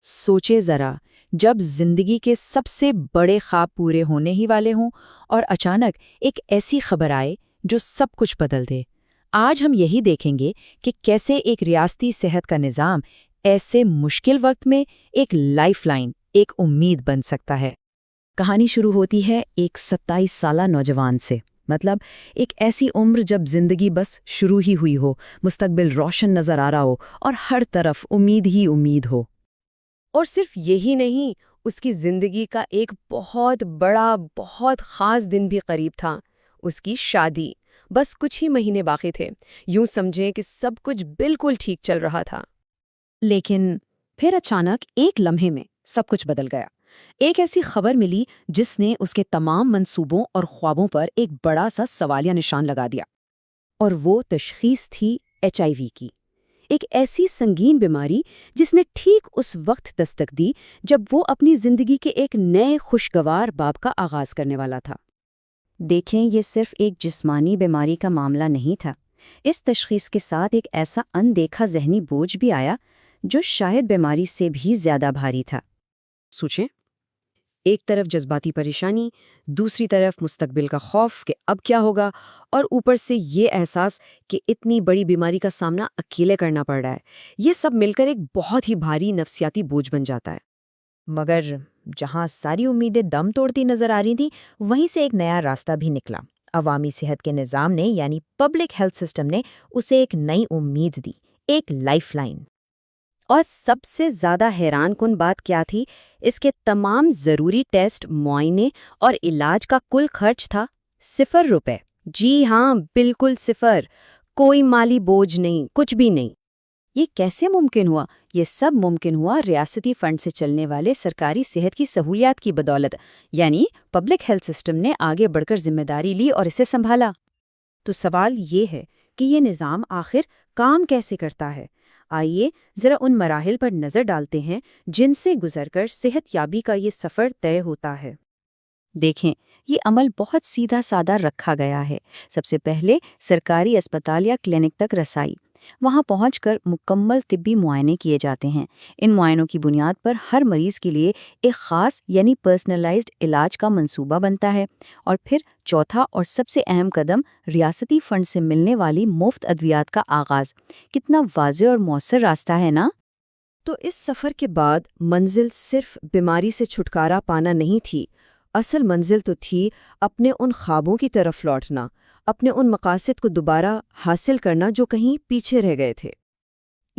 سوچے ذرا، جب زندگی کے سب سے بڑے خواب پورے ہونے ہی والے ہوں اور اچانک ایک ایسی خبر آئے جو سب کچھ بدل دے۔ آج ہم یہی دیکھیں گے کہ کیسے ایک ریاستی صحت کا نظام ایسے مشکل وقت میں ایک لائف لائن، ایک امید بن سکتا ہے۔ کہانی شروع ہوتی ہے ایک 27 سالہ نوجوان سے، مطلب ایک ایسی عمر جب زندگی بس شروع ہی ہوئی ہو، مستقبل روشن نظر آ رہا ہو اور ہر طرف امید ہی امید ہو۔ اور صرف یہی نہیں، اس کی زندگی کا ایک بہت بڑا، بہت خاص دن بھی قریب تھا، اس کی شادی۔ بس کچھ ہی مہینے باقی تھے، یوں سمجھیں کہ سب کچھ بالکل ٹھیک چل رہا تھا۔ لیکن پھر اچانک ایک لمحے میں سب کچھ بدل گیا۔ ایک ایسی خبر ملی جس نے اس کے تمام منصوبوں اور خوابوں پر ایک بڑا سا سوالیہ نشان لگا دیا، اور وہ تشخیص تھی HIV کی، ایک ایسی سنگین بیماری جس نے ٹھیک اس وقت دستک دی جب وہ اپنی زندگی کے ایک نئے خوشگوار باب کا آغاز کرنے والا تھا۔ دیکھیں، یہ صرف ایک جسمانی بیماری کا معاملہ نہیں تھا۔ اس تشخیص کے ساتھ ایک ایسا اندیکھا ذہنی بوجھ بھی آیا جو شاید بیماری سے بھی زیادہ بھاری تھا۔ سوچیں، ایک طرف جذباتی پریشانی، دوسری طرف مستقبل کا خوف کہ اب کیا ہوگا، اور اوپر سے یہ احساس کہ اتنی بڑی بیماری کا سامنا اکیلے کرنا پڑ رہا ہے۔ یہ سب مل کر ایک بہت ہی بھاری نفسیاتی بوجھ بن جاتا ہے۔ مگر جہاں ساری امیدیں دم توڑتی نظر آ رہی تھیں، وہیں سے ایک نیا راستہ بھی نکلا۔ عوامی صحت کے نظام نے، یعنی پبلک ہیلتھ سسٹم نے اسے ایک نئی امید دی، ایک لائف لائن۔ اور سب سے زیادہ حیران کن بات کیا تھی؟ اس کے تمام ضروری ٹیسٹ، معائنے اور علاج کا کل خرچ تھا ₹0۔ جی ہاں، بالکل 0۔ کوئی مالی بوجھ نہیں، کچھ بھی نہیں۔ یہ کیسے ممکن ہوا؟ یہ سب ممکن ہوا ریاستی فنڈ سے چلنے والے سرکاری صحت کی سہولیات کی بدولت، یعنی پبلک ہیلتھ سسٹم نے آگے بڑھ کر ذمہ داری لی اور اسے سنبھالا۔ تو سوال یہ ہے کہ یہ نظام آخر کام کیسے کرتا ہے؟ آئیے ذرا ان مراحل پر نظر ڈالتے ہیں جن سے گزر کر صحت یابی کا یہ سفر طے ہوتا ہے۔ دیکھیں، یہ عمل بہت سیدھا سادہ رکھا گیا ہے۔ سب سے پہلے سرکاری اسپتال یا کلینک تک رسائی۔ وہاں پہنچ کر مکمل طبی معائنے کیے جاتے ہیں۔ ان معائنوں کی بنیاد پر ہر مریض کے لیے ایک خاص یعنی پرسنلائزڈ علاج کا منصوبہ بنتا ہے۔ اور پھر چوتھا اور سب سے اہم قدم، ریاستی فنڈ سے ملنے والی مفت ادویات کا آغاز۔ کتنا واضح اور مؤثر راستہ ہے نا؟ تو اس سفر کے بعد منزل صرف بیماری سے چھٹکارا پانا نہیں تھی، اصل منزل تو تھی اپنے ان خوابوں کی طرف لوٹنا، اپنے ان مقاصد کو دوبارہ حاصل کرنا جو کہیں پیچھے رہ گئے تھے۔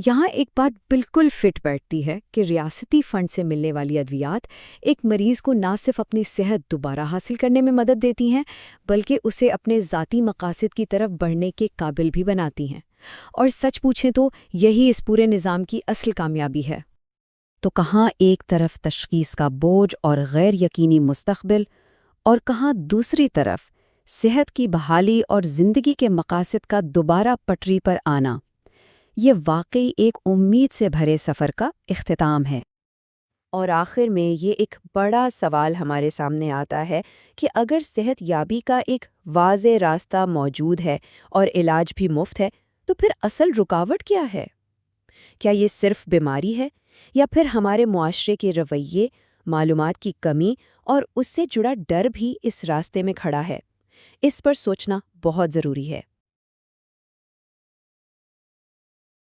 یہاں ایک بات بالکل فٹ بیٹھتی ہے کہ ریاستی فنڈ سے ملنے والی ادویات ایک مریض کو نہ صرف اپنی صحت دوبارہ حاصل کرنے میں مدد دیتی ہیں، بلکہ اسے اپنے ذاتی مقاصد کی طرف بڑھنے کے قابل بھی بناتی ہیں۔ اور سچ پوچھیں تو یہی اس پورے نظام کی اصل کامیابی ہے۔ تو کہاں ایک طرف تشخیص کا بوجھ اور غیر یقینی مستقبل، اور کہاں دوسری طرف صحت کی بحالی اور زندگی کے مقاصد کا دوبارہ پٹری پر آنا۔ یہ واقعی ایک امید سے بھرے سفر کا اختتام ہے۔ اور آخر میں یہ ایک بڑا سوال ہمارے سامنے آتا ہے کہ اگر صحت یابی کا ایک واضح راستہ موجود ہے اور علاج بھی مفت ہے، تو پھر اصل رکاوٹ کیا ہے؟ کیا یہ صرف بیماری ہے، یا پھر ہمارے معاشرے کے رویے، معلومات کی کمی اور اس سے جڑا ڈر بھی اس راستے میں کھڑا ہے؟ اس پر سوچنا بہت ضروری ہے۔